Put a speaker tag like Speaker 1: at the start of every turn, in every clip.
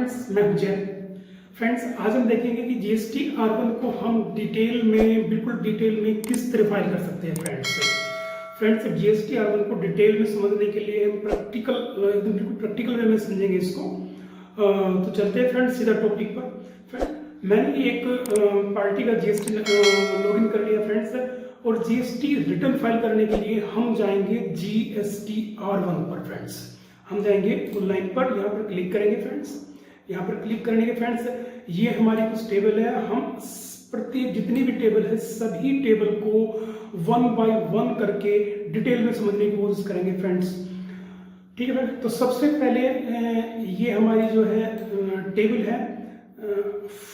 Speaker 1: Friends, मैं हूं जय। फ्रेंड्स, आज हम देखेंगे कि जीएसटी R1 को हम डिटेल में, बिल्कुल डिटेल में किस तरह फाइल कर सकते हैं। फ्रेंड्स जीएसटी R1 को डिटेल में समझने के लिए हम प्रैक्टिकल, एकदम बिल्कुल प्रैक्टिकल वे में समझेंगे इसको। तो चलते हैं फ्रेंड्स सीधा टॉपिक पर। फ्रेंड्स, मैंने एक पार्टी का जीएसटी लॉगिन कर लिया फ्रेंड्स, और जीएसटी रिटर्न फाइल करने के लिए हम जाएंगे जीएसटी R1 पर। फ्रेंड्स, हम जाएंगे ऑनलाइन पर, यहाँ पर क्लिक करेंगे फ्रेंड्स। यहाँ पर क्लिक करने के फ्रेंड्स, ये हमारी कुछ टेबल है। हम प्रत्येक जितनी भी टेबल है सभी टेबल को 1 बाय 1 करके डिटेल में समझने की कोशिश करेंगे फ्रेंड्स। ठीक है फ्रेंड्स, तो सबसे पहले ये हमारी जो है टेबल है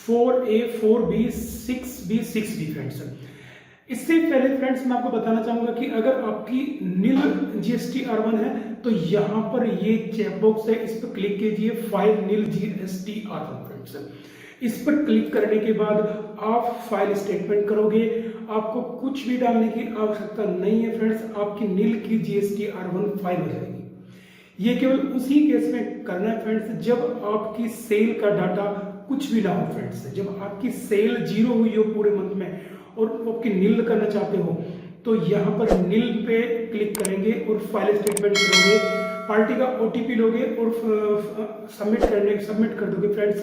Speaker 1: 4A 4B 6B 6B friends. इससे पहले फ्रेंड्स मैं आपको बताना चाहूंगा कि अगर आपकी नील जीएसटी R1 है तो यहाँ पर ये चेक बॉक्स है, इस पर क्लिक कीजिए, फाइल नील जीएसटी R1 फ्रेंड्स। इस पर क्लिक करने के बाद आप फाइल स्टेटमेंट करोगे। आपको कुछ भी डालने की आवश्यकता नहीं है फ्रेंड्स, आपकी नील की जीएसटी R1 फाइल हो जाएगी। ये केवल उसी केस में करना है फ्रेंड्स जब आपकी सेल का डाटा कुछ भी ना हो फ्रेंड्स। जब आपकी सेल 0 हुई हो पूरे मंथ में और आपकी नील करना चाहते हो तो यहाँ पर नील पे क्लिक करेंगे और फाइल स्टेटमेंट करोगे, पार्टी का ओटीपी लोगे और सबमिट कर दोगे फ्रेंड्स।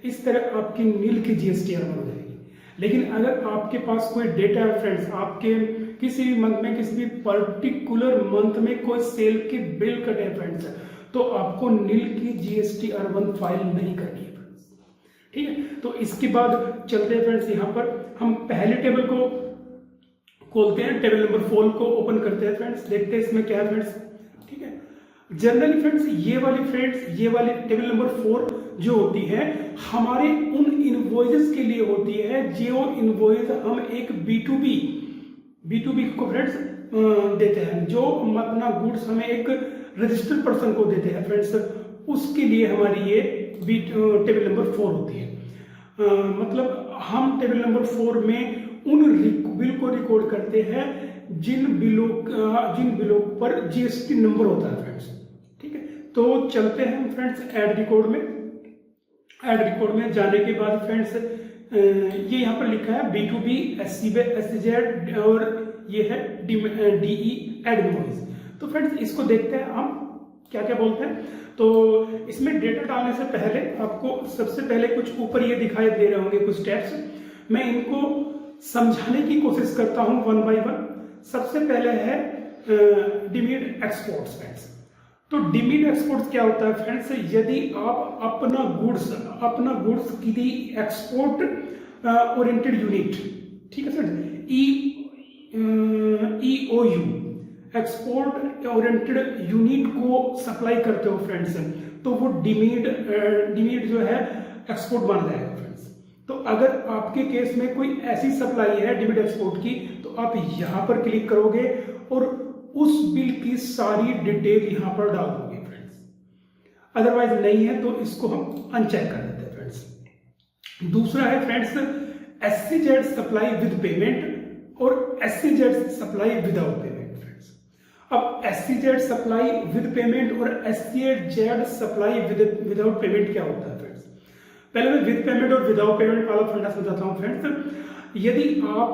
Speaker 1: इस तरह आपकी नील की जीएसटी R1 हो जाएगी। लेकिन अगर आपके पास कोई डेटा है फ्रेंड्स, आपके किसी भी मंथ में, किसी भी पर्टिकुलर मंथ में कोई सेल के बिल कटे हैं फ्रेंड्स, तो आपको नील की जीएसटी R1 फाइल नहीं करनी है फ्रेंड्स। ठीक है, तो इसके बाद चलते हैं फ्रेंड्स, यहाँ पर हम पहले टेबल को खोलते हैं, टेबल नंबर 4 को ओपन करते हैं फ्रेंड्स, देखते हैं इसमें क्या है फ्रेंड्स। ठीक है, जनरली फ्रेंड्स ये वाली टेबल नंबर 4 जो होती है हमारे उन इनवॉइसेस के लिए होती है जो इनवॉइस हम एक B2B को फ्रेंड्स देते हैं, जो अपना गुड्स हमें एक रजिस्टर्ड पर्सन को देते हैं फ्रेंड्स, उसके लिए हमारी ये टेबल नंबर 4 होती है। मतलब हम टेबल नंबर 4 में उन बिल को रिकॉर्ड करते हैं जिन बिलों पर जीएसटी नंबर होता है फ्रेंड्स। ठीक है, तो चलते हैं फ्रेंड्स ऐड रिकॉर्ड में जाने के बाद फ्रेंड्स ये यहाँ पर लिखा है B2B SCZ और ये है DE एड इनवॉइस। तो फ्रेंड्स इसको देखते हैं हम क्या क्या बोलते हैं। तो इसमें डेटा डालने से पहले आपको सबसे पहले कुछ ऊपर ये दिखाई दे रहे होंगे कुछ स्टेप्स, मैं इनको समझाने की कोशिश करता हूं 1 बाय 1। सबसे पहले है डिमीट एक्सपोर्ट्स फ्रेंड्स। तो डिमीट एक्सपोर्ट्स क्या होता है फ्रेंड्स, यदि आप अपना गुड्स किसी एक्सपोर्ट ओरिएंटेड यूनिट, ठीक है friends, EOU export oriented unit को सप्लाई करते हो फ्रेंड्स, तो वो डिमीट जो है एक्सपोर्ट बन जाएगा फ्रेंड्स। तो अगर आपके केस में कोई ऐसी सप्लाई है डिमीट एक्सपोर्ट की, तो आप यहाँ पर क्लिक करोगे और उस बिल की सारी डिटेल यहाँ पर डाल दोगे फ्रेंड्स। अदरवाइज नहीं है तो इसको हम अनचेक कर देते हैं फ्रेंड्स। दूसरा है friends SCZ supply with payment और SCZ supply without payment friends. अब SCZ सप्लाई विद पेमेंट और SCZ सप्लाई विदाउट पेमेंट क्या होता है फ्रेंड्स। पहले मैं विद पेमेंट और विदाउट पेमेंट वाला फंडा समझाता हूँ फ्रेंड्स। यदि आप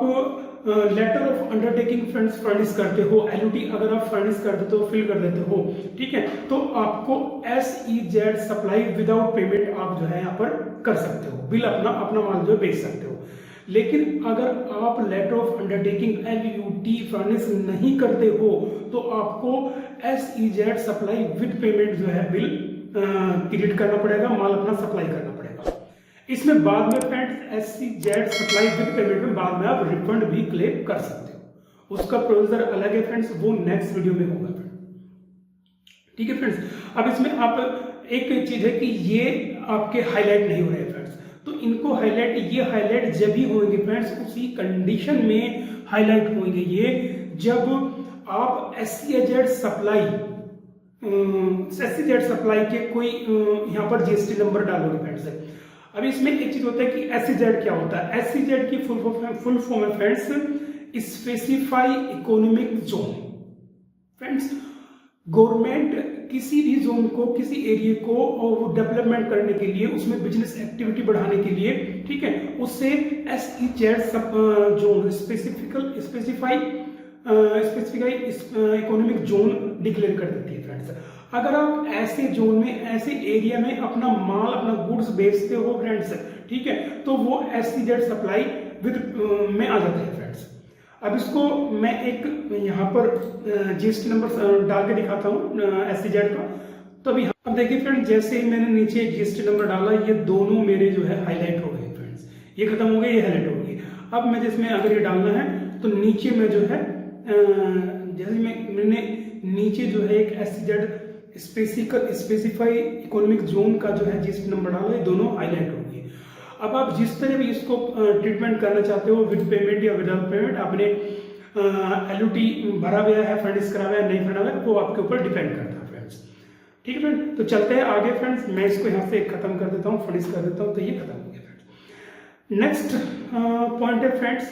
Speaker 1: letter of undertaking friends furnish करते हो, LOT अगर आप फर्निश कर देते हो, फिल कर देते हो, ठीक है, तो आपको SEZ सप्लाई विदाउट पेमेंट आप जो है यहाँ पर कर सकते हो, बिल अपना माल जो बेच सकते हो। लेकिन अगर आप letter of undertaking LOT furnish नहीं करते हो तो आपको SEZ सप्लाई विद पेमेंट जो है बिल क्रिएट करना पड़ेगा, माल अपना सप्लाई करना पड़ेगा। इसमें बाद में friends SCZ supply with payment में बाद में आप रिफंड भी क्लेम कर सकते हो, उसका प्रोसीजर अलग है फ्रेंड्स, वो नेक्स्ट वीडियो में होगा फ्रेंड्स। ठीक है फ्रेंड्स, अब इसमें आप एक चीज है कि ये आपके हाईलाइट नहीं हो रहे फ्रेंड्स, तो इनको हाईलाइट जब भी होंगे फ्रेंड्स, उसी कंडीशन में हाईलाइट होंगे ये जब आप SCZ सप्लाई के कोई यहाँ पर जीएसटी नंबर डालोगे फ्रेंड्स। अब इसमें एक चीज होता है कि SCZ क्या होता है। SCZ की फुल फॉर्म है friends specify economic zone friends. Government किसी भी जोन को, किसी एरिया को डेवलपमेंट करने के लिए, उसमें बिजनेस एक्टिविटी बढ़ाने के लिए, ठीक है, उससे SEZ सब zone specify economic zone declare कर देती है फ्रेंड्स। अगर आप ऐसे जोन में, ऐसे एरिया में अपना माल, अपना गुड्स बेचते हो फ्रेंड्स, ठीक है, तो वो SEZ सप्लाई में आ जाते हैं फ्रेंड्स। अब इसको मैं एक यहाँ पर GST नंबर डाल के दिखाता हूँ SEZ का। तो अभी अब देखिए फ्रेंड्स, जैसे ही मैंने नीचे GST नंबर डाला, ये दोनों मेरे जो है हाईलाइट हो गए फ्रेंड्स, ये खत्म हो गए, ये हाईलाइट हो गई। अब मैं जिसमें अगर ये डालना है तो नीचे में जो है जैसे मैंने नीचे जो है एक SEZ स्पेसिफाई इकोनॉमिक जोन का जो है GST नंबर डाला, ये दोनों हाईलाइट हो गए। अब आप जिस तरह भी इसको ट्रीटमेंट करना चाहते हो, विद पेमेंट या विदाउट पेमेंट, आपने LUT भरा हुआ है, फंडिस करा हुआ है, नहीं भरा हुआ है, वो आपके ऊपर डिपेंड करता है फ्रेंड्स। ठीक है फ्रेंड्स, तो चलते हैं आगे फ्रेंड्स। मैं इसको यहाँ से खत्म कर देता हूँ, फंडिस कर देता हूँ, तो ये खत्म हो गया फ्रेंड्स। नेक्स्ट पॉइंट है friends,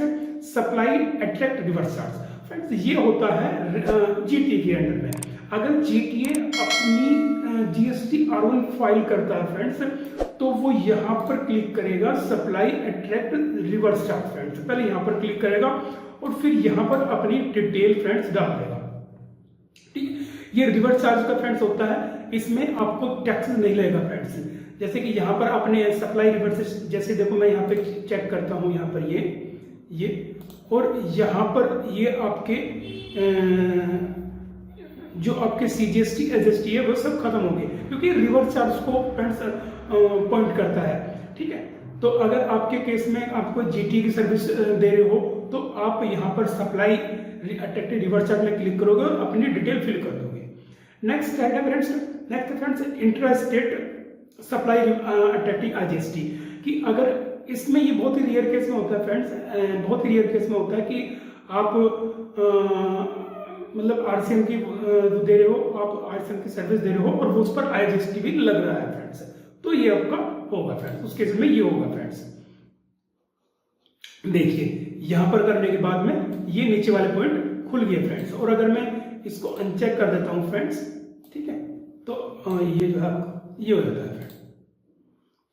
Speaker 1: supply attract reverse charge. Friends ये होता है GTA के अंडर में। अगर GTA अपनी GST R1 फाइल करता है फ्रेंड्स, तो वो यहाँ पर क्लिक करेगा supply attract reverse charge friends. पहले यहाँ पर क्लिक करेगा और फिर यहाँ पर अपनी डिटेल फ्रेंड्स डाल देगा। ठीक, ये रिवर्स चार्ज का फ्रेंड्स होता है, इसमें आपको टैक्स नहीं लगेगा फ्रेंड्स। जैसे कि यहाँ पर अपने सप्लाई रिवर्स, जैसे देखो मैं यहाँ पे चेक करता हूँ, यहाँ पर ये और यहाँ पर ये आपके जो आपके CGST SGST है वो सब खत्म हो गए, क्योंकि रिवर्स चार्ज को फ्रेंड्स पॉइंट करता है। ठीक है, तो अगर आपके केस में आपको GT की सर्विस दे रहे हो, तो आप यहाँ पर सप्लाई अट्रैक्ट रिवर्स चार्ज में क्लिक करोगे और अपनी डिटेल फिल कर दोगे। नेक्स्ट है friends intra state supply attracting GST, कि अगर इसमें ये बहुत ही रेयर केस में होता है फ्रेंड्स, बहुत ही रेयर केस में होता है कि आप मतलब RCM की दे रहे हो, आप RCM की सर्विस दे रहे हो और वो उस पर GST भी लग रहा है फ्रेंड्स, तो ये आपका होगा फ्रेंड्स, उस केस में ये होगा फ्रेंड्स। देखिए यहां पर करने के बाद में ये नीचे वाले पॉइंट खुल गए फ्रेंड्स। और अगर मैं इसको अनचेक कर देता हूं फ्रेंड्स, ठीक है, तो ये जो है ये हो जाता है फ्रेंड्स।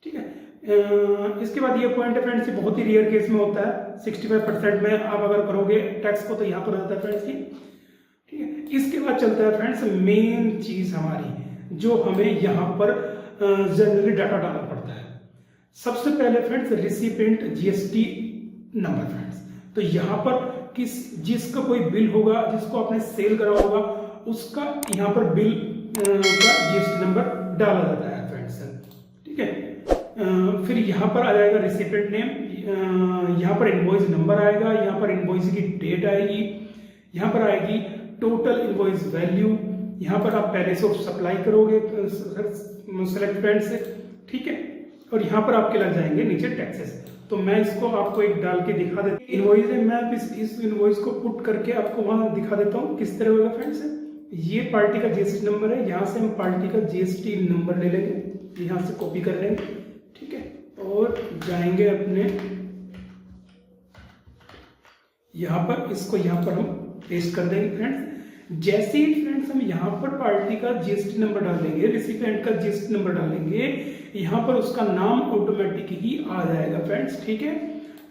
Speaker 1: ठीक है, इसके बाद ये पॉइंट है फ्रेंड्स, ये बहुत ही रेयर केस में होता है। 65% में आप अगर करोगे टैक्स को, तो यहाँ पर हो जाता है फ्रेंड्स ये। ठीक है, इसके बाद चलता है फ्रेंड्स मेन चीज हमारी, जो हमें यहाँ पर जनरली डाटा डालना पड़ता है। सबसे पहले friends recipient GST number friends. तो यहाँ पर जिसका कोई बिल होगा, जिसको आपने सेल करा होगा, उसका यहाँ पर बिल का GST नंबर डाला जाता है फ्रेंड्स। ठीक है, फिर यहाँ पर आ जाएगा रिसिपिएंट नेम, यहाँ पर इनवॉइस नंबर आएगा, यहाँ पर इनवॉइस की डेट आएगी, यहाँ पर आएगी टोटल इनवॉइस वैल्यू, यहाँ पर आप पहले से सप्लाई करोगे सेलेक्ट फ्रेंड से। ठीक है, और यहाँ पर आपके लग जाएंगे नीचे टैक्सेस। तो मैं इसको आपको एक डाल के दिखा देता हूँ, इनवॉइस है, मैं इस इनवॉइस को पुट करके आपको वहाँ दिखा देता हूँ किस तरह होगा फ्रेंड्स। ये पार्टी का GST नंबर है, यहाँ से हम पार्टी का GST नंबर ले लेंगे, यहाँ से कॉपी कर लेंगे। ठीक है, और जाएंगे अपने यहाँ पर, इसको यहाँ पर हम पेस्ट कर देंगे फ्रेंड्स। जैसे ही फ्रेंड्स हम यहाँ पर पार्टी का GST नंबर डालेंगे, रिसिपिएंट का GST नंबर डालेंगे, यहाँ पर उसका नाम ऑटोमेटिक ही आ जाएगा फ्रेंड्स। ठीक है,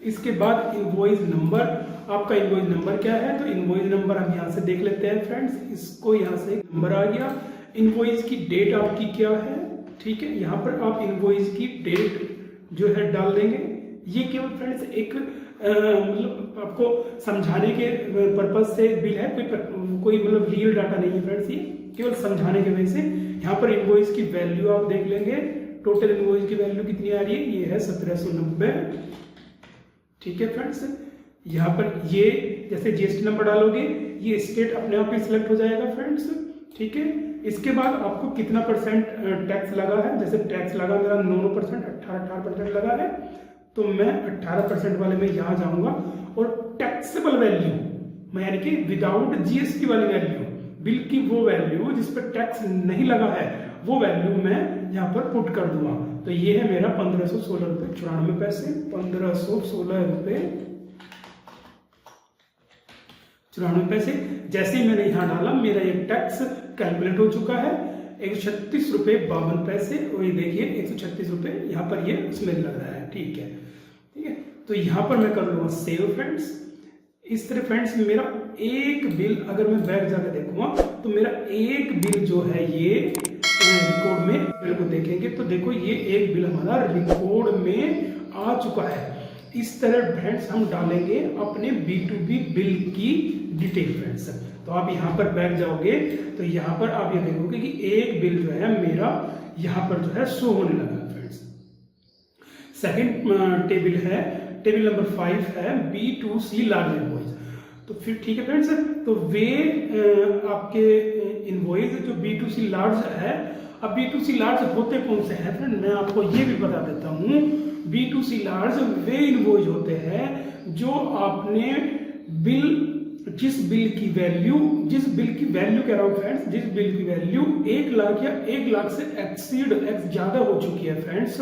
Speaker 1: इसके बाद इनवॉइस नंबर, आपका इनवॉइस नंबर क्या है, तो इनवॉइस नंबर हम यहाँ से देख लेते हैं फ्रेंड्स। इसको यहाँ से नंबर आ गया। इनवॉइस की डेट आपकी क्या है, ठीक है, यहाँ पर आप इनवॉइस की डेट जो है डाल देंगे। ये केवल फ्रेंड्स एक मतलब आपको समझाने के पर्पज से बिल है, कोई मतलब रियल डाटा नहीं है फ्रेंड्स, ये केवल समझाने की वजह से। यहाँ पर इनवॉइस की वैल्यू आप देख लेंगे, टोटल इनवॉइस की वैल्यू कितनी आ रही है, ये है 1790। ठीक है फ्रेंड्स, यहाँ पर ये जैसे GST नंबर डालोगे, ये स्टेट अपने आप ही सिलेक्ट हो जाएगा फ्रेंड्स। ठीक है, इसके बाद आपको कितना % टैक्स लगा है, जैसे टैक्स लगा मेरा 9% 18% लगा है, तो मैं 18% वाले में यहाँ जाऊंगा और टैक्सेबल वैल्यू मैं यानी कि विदाउट GST वाली वैल्यू, बिल की वो वैल्यू जिस पर टैक्स नहीं लगा है, वो वैल्यू मैं यहाँ पर पुट कर दूंगा। तो ये है मेरा 1516 रुपये 94 पैसे, 1516 रुपये 94 पैसे। जैसे ही मैंने यहाँ डाला, मेरा ये टैक्स कैलकुलेट हो चुका है। 136.52 और ये देखिए 136 रुपये यहाँ पर ये उसमें लग रहा है। ठीक है, ठीक है। तो यहाँ पर मैं कर लूँगा सेव फ्रेंड्स। इस तरह फ्रेंड्स मेरा एक बिल, अगर मैं बैक जाकर देखूंगा तो मेरा एक बिल जो है ये रिकॉर्ड में बिल को देखेंगे तो देखो ये एक बिल हमारा रिकॉर्ड में आ चुका है। इस तरह फ्रेंड्स हम डालेंगे अपने B2B बिल की डिटेल फ्रेंड्स। तो आप यहाँ पर बैक जाओगे तो यहाँ पर आप ये देखोगे कि एक बिल जो है मेरा यहाँ पर जो है शो होने लगा फ्रेंड्स। सेकंड टेबल है, टेबल नंबर 5 है B2C लार्ज इनवॉइस। तो फिर ठीक है फ्रेंड्स, तो वे आपके इनवॉइस जो B2C लार्ज है। अब B2C लार्ज होते कौन से हैं फ्रेंड, मैं आपको ये भी बता देता हूँ। B2C लार्ज वे इनवॉइस होते हैं जो आपने जिस बिल की वैल्यू कह रहा हूँ फ्रेंड्स, जिस बिल की वैल्यू 1 लाख या 1 लाख से एक्सीड ज्यादा हो चुकी है फ्रेंड्स,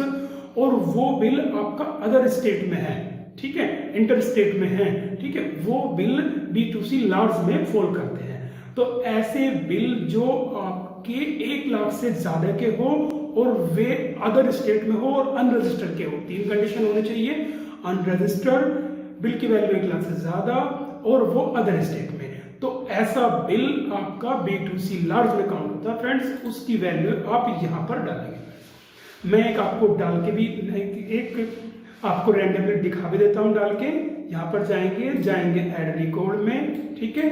Speaker 1: और वो बिल आपका अदर स्टेट में है, ठीक है, इंटर स्टेट में है, ठीक है, वो बिल B2C लार्ज में फॉल करते हैं। तो ऐसे बिल जो आपके 1 लाख से ज्यादा के हो और वे अदर स्टेट में हो और अनरजिस्टर्ड के हो, 3 कंडीशन होने चाहिए। अनरजिस्टर्ड, बिल की वैल्यू 1 लाख से ज्यादा और वो अदर स्टेट में, तो ऐसा बिल आपका B2C लार्ज में काउंट होता है फ्रेंड्स। उसकी वैल्यू आप यहाँ पर डालेंगे। मैं एक आपको डाल के भी एक आपको रैंडमली दिखा भी देता हूँ डाल के। यहाँ पर जाएंगे ऐड रिकॉर्ड में, ठीक है,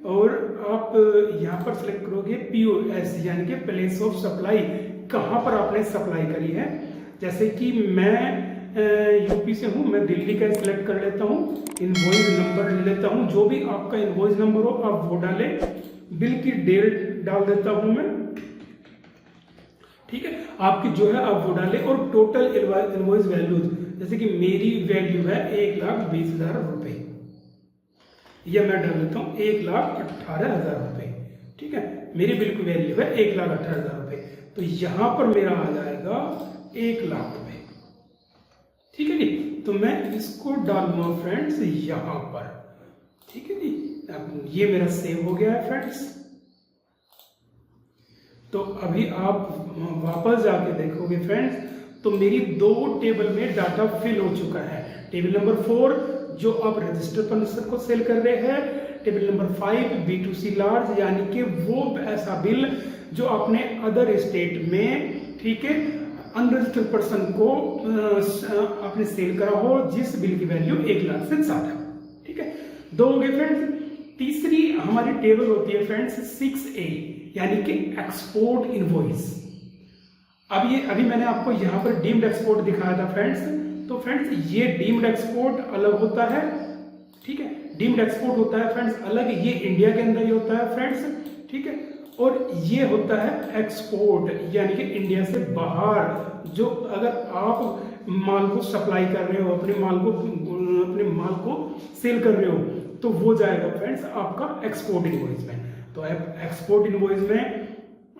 Speaker 1: और आप यहाँ पर सिलेक्ट करोगे POS यानी कि प्लेस ऑफ सप्लाई, कहाँ पर आपने सप्लाई करी है। जैसे कि मैं यूपी से हूँ, मैं दिल्ली का सिलेक्ट कर लेता हूँ, इनवॉइस नंबर ले लेता हूँ, जो भी आपका इनवॉइस नंबर हो आप वो डालें, बिल की डेट डाल देता हूँ मैं, ठीक है, आपकी जो है आप वो डालें, और टोटल इनवॉइस वैल्यू जैसे कि मेरी वैल्यू है 1,20,000 रुपये, या मैं डाल देता हूँ 1,18,000 रुपये, ठीक है, मेरी बिल की वैल्यू है 1,18,000 रुपये। तो यहां पर मेरा आ जाएगा 1 लाख रुपए, ठीक है जी। तो मैं इसको डालूंगा फ्रेंड्स यहां पर, ठीक है जी। अब ये मेरा सेव हो गया है फ्रेंड्स। तो अभी आप वापस जाके देखोगे फ्रेंड्स तो मेरी 2 टेबल में डाटा फिल हो चुका है। टेबल नंबर 4 जो आप रजिस्टर पर्सन को सेल कर रहे हैं, टेबल नंबर 5 B2C लार्ज यानी कि वो ऐसा बिल जो आपने अदर स्टेट में, ठीक है, अनरजिस्टर्ड पर्सन को आपने सेल करा हो जिस बिल की वैल्यू 1 लाख से ज्यादा, ठीक है। 2 हो गए फ्रेंड्स। तीसरी हमारी टेबल होती है फ्रेंड्स 6A यानी कि एक्सपोर्ट इनवॉइस। अभी मैंने आपको यहाँ पर डीम्ड एक्सपोर्ट दिखाया था फ्रेंड्स। तो फ्रेंड्स ये डीम्ड एक्सपोर्ट अलग होता है, ठीक है, डीम्ड एक्सपोर्ट होता है फ्रेंड्स अलग, ये इंडिया के अंदर ही होता है फ्रेंड्स, ठीक है। और ये होता है एक्सपोर्ट यानी कि इंडिया से बाहर, जो अगर आप माल को सप्लाई कर रहे हो, अपने माल को सेल कर रहे हो, तो वो जाएगा फ्रेंड्स आपका एक्सपोर्ट इनवॉइस में। तो एक्सपोर्ट इनवॉइस में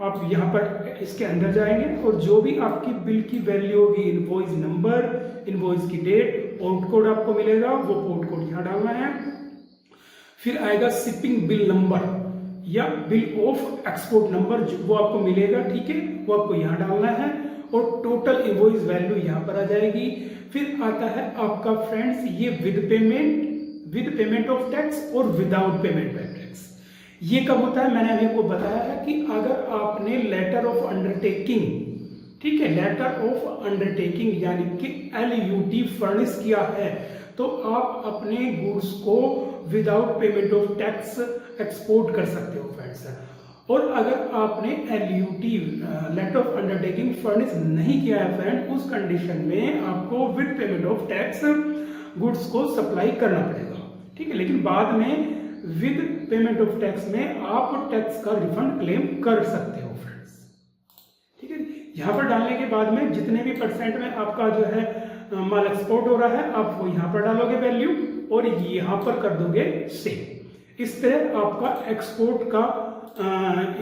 Speaker 1: आप यहाँ पर इसके अंदर जाएंगे और जो भी आपकी बिल की वैल्यू होगी, इनवॉइस नंबर, इनवॉइस की डेट, पोर्ट कोड आपको मिलेगा, वो पोर्ट कोड यहाँ डालना है। फिर आएगा शिपिंग बिल नंबर या बिल ऑफ एक्सपोर्ट नंबर, वो आपको मिलेगा, ठीक है, वो आपको यहाँ डालना है, और टोटल इनवॉइस वैल्यू यहाँ पर आ जाएगी। फिर आता है आपका फ्रेंड्स ये विद पेमेंट ऑफ टैक्स और विदाउट पेमेंट ऑफ टैक्स। ये कब होता है, मैंने अभी आपको बताया है कि अगर आपने लेटर ऑफ अंडरटेकिंग, ठीक है, लेटर ऑफ अंडरटेकिंग यानी कि LUT फर्निश किया है, तो आप अपने गुड्स को without payment of tax export कर सकते हो फ्रेंड्स। और अगर आपने LUT letter of undertaking furnish नहीं किया है फ्रेंड, उस कंडीशन में आपको with payment of tax goods को सप्लाई करना पड़ेगा, ठीक है। लेकिन बाद में विद पेमेंट ऑफ टैक्स में आप टैक्स का रिफंड क्लेम कर सकते हो फ्रेंड्स, ठीक है। यहाँ पर डालने के बाद में जितने भी परसेंट में आपका जो है माल एक्सपोर्ट हो रहा है, आप वो यहाँ पर डालोगे वैल्यू और यहाँ पर कर दोगे सेव। इस तरह आपका एक्सपोर्ट का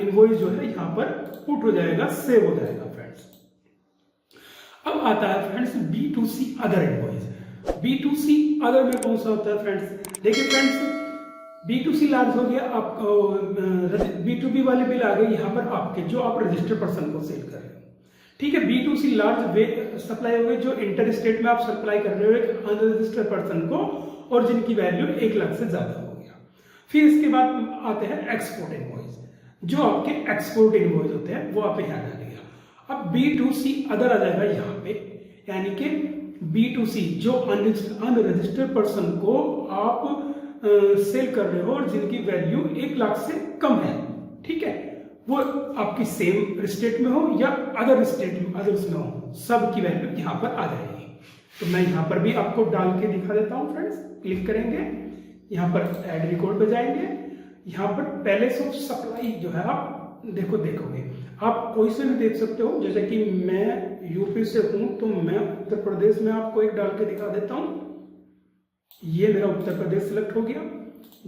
Speaker 1: इनवॉइस जो है यहाँ पर पुट हो जाएगा, सेव हो जाएगा फ्रेंड्स। अब आता है friends B2C other invoice. B2C other में कौन सा होता है फ्रेंड्स, देखिए फ्रेंड्स B2C लार्ज हो गया, आप B2B वाले बिल आ गए यहाँ पर आपके, जो आप रजिस्टर्ड पर्सन को सेल कर रहे हो। ठीक है, B2C लार्ज सप्लाई हो गए, जो इंटर स्टेट में आप सप्लाई कर रहे हो एक अनरजिस्टर्ड पर्सन को, और जिनकी वैल्यू 1 लाख से ज्यादा हो गया। फिर इसके बाद आते हैं एक्सपोर्ट इनवॉइस, जो आपके एक्सपोर्ट इनवॉइस होते हैं वो आप यहाँ डालिएगा। अब B2C अदर आ जाएगा यहाँ पे, यानी कि B2C जो अनरजिस्टर्ड पर्सन को आप सेल कर रहे हो और जिनकी वैल्यू 1 लाख से कम है। ठीक है, वो आपकी सेम स्टेट में हो या अदर स्टेट में, अदर्स में हो, सब की वैल्यू यहाँ पर आ जाएगी। तो मैं यहाँ पर भी आपको डाल के दिखा देता हूँ फ्रेंड्स। क्लिक करेंगे, यहाँ पर ऐड रिकॉर्ड पे जाएंगे, यहाँ पर पैलेस ऑफ सप्लाई जो है आप देखोगे, आप कोई से भी देख सकते हो। जैसे कि मैं यूपी से हूं, तो मैं उत्तर प्रदेश में आपको एक डाल के दिखा देता हूं। ये मेरा उत्तर प्रदेश सिलेक्ट हो गया।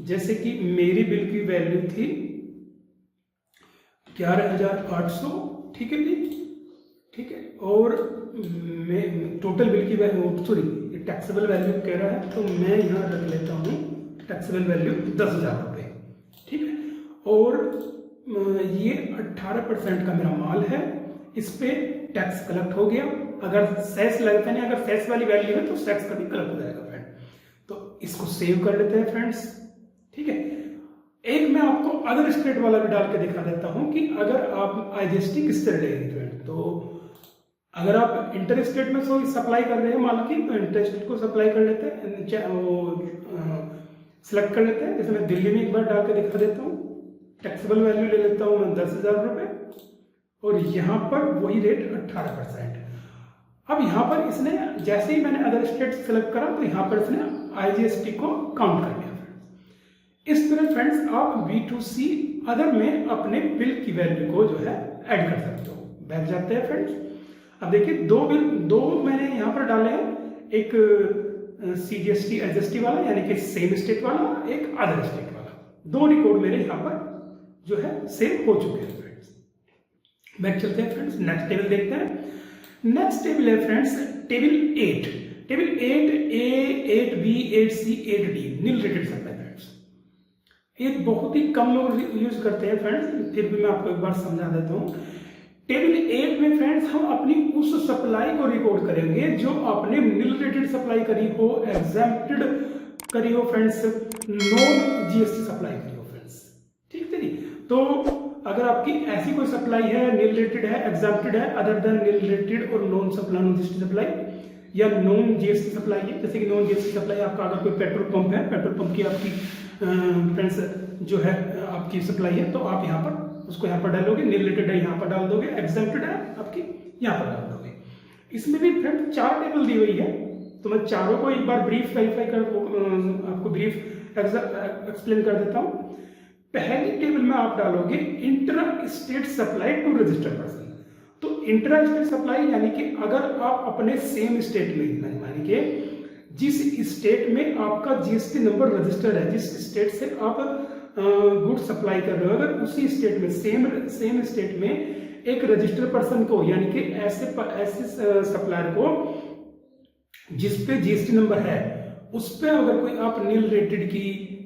Speaker 1: जैसे कि मेरी बिल की वैल्यू थी 11,800, ठीक है जी, ठीक है, और मैं टोटल बिल की वैल्यू, सॉरी टैक्सेबल वैल्यू कह रहा है, तो मैं यहाँ रख लेता हूँ टैक्सेबल वैल्यू 10,000 रुपये। ठीक है, और ये 18% का मेरा माल है, इस पे टैक्स कलेक्ट हो गया। अगर सेस लगता नहीं, अगर सेस वाली वैल्यू है तो टैक्स का भी कलेक्ट हो जाएगा फ्रेंड। तो इसको सेव कर लेते हैं फ्रेंड्स। ठीक है, एक मैं आपको अदर स्टेट वाला भी डाल के दिखा देता हूं कि अगर आप IGST किस तरह लेंगे फ्रेंड। तो अगर आप इंटर स्टेट में सप्लाई कर रहे हैं माल की, तो इंटर स्टेट को सप्लाई कर लेते हैं, सिलेक्ट कर लेते हैं। जैसे मैं दिल्ली में एक बार डाल के दिखा देता हूँ, टैक्सेबल वैल्यू ले लेता हूँ मैं 10,000 रुपये, और यहाँ पर वही रेट 18%। अब यहाँ पर इसने जैसे ही मैंने अदर स्टेट सेलेक्ट करा, तो यहाँ पर इसने IGST को काउंट कर लिया। इस तरह फ्रेंड्स आप B2C अदर में अपने बिल की वैल्यू को जो है ऐड कर सकते हो। बैठ जाते हैं फ्रेंड्स। अब देखिए दो मैंने यहाँ पर डाले हैं, एक CGST SGST वाला यानी कि सेम स्टेट वाला, एक अदर स्टेट वाला। 2 रिकॉर्ड मेरे यहाँ पर जो है सेव हो चुके हैं फ्रेंड्स। बैक चलते हैं फ्रेंड्स, नेक्स्ट टेबल देखते हैं। नेक्स्ट टेबल है friends table 8। Table 8A, 8B, 8C, 8D nil rated supply friends. ये बहुत ही कम लोग यूज करते हैं फ्रेंड्स, फिर भी मैं आपको एक बार समझा देता हूँ। टेबल 8 में फ्रेंड्स हम अपनी उस सप्लाई को रिकॉर्ड करेंगे जो आपने नील रेटेड सप्लाई करी हो, एग्जेम्प्टेड करी हो फ्रेंड्स, नॉन GST सप्लाई करी हो फ्रेंड्स। ठीक है जी, तो अगर आपकी ऐसी कोई सप्लाई है, नील रेटेड है, एग्जेम्प्टेड है, अदर देन नील रेटेड और नॉन GST सप्लाई या नॉन GST सप्लाई है, जैसे कि नॉन GST सप्लाई आपका अगर कोई पेट्रोल पंप है, पेट्रोल पंप की आपकी फ्रेंड्स जो है आपकी सप्लाई है, तो आप यहाँ पर उसको यहाँ पर डालोगे, नील रेटेड है यहाँ पर डाल दोगे, एग्जेम्प्टेड है आपकी यहाँ पर डाल दोगे। इसमें भी फ्रेंड 4 टेबल दी हुई है, तो मैं चारों को एक बार ब्रीफ वेरीफाई कर आपको ब्रीफ एक्सप्लेन कर देता हूँ। पहली टेबल में आप डालोगे intra state supply to registered person. तो इंट्रा स्टेट सप्लाई यानी कि अगर आप अपने सेम स्टेट में, यानी कि जिस स्टेट में आपका GST नंबर रजिस्टर्ड है, जिस स्टेट से आप गुड सप्लाई कर रहे हो, अगर उसी स्टेट में सेम स्टेट में एक रजिस्टर्ड पर्सन को, यानी कि ऐसे सप्लायर को जिस पे GST नंबर है, उस पे अगर कोई आप नील रेटेड की,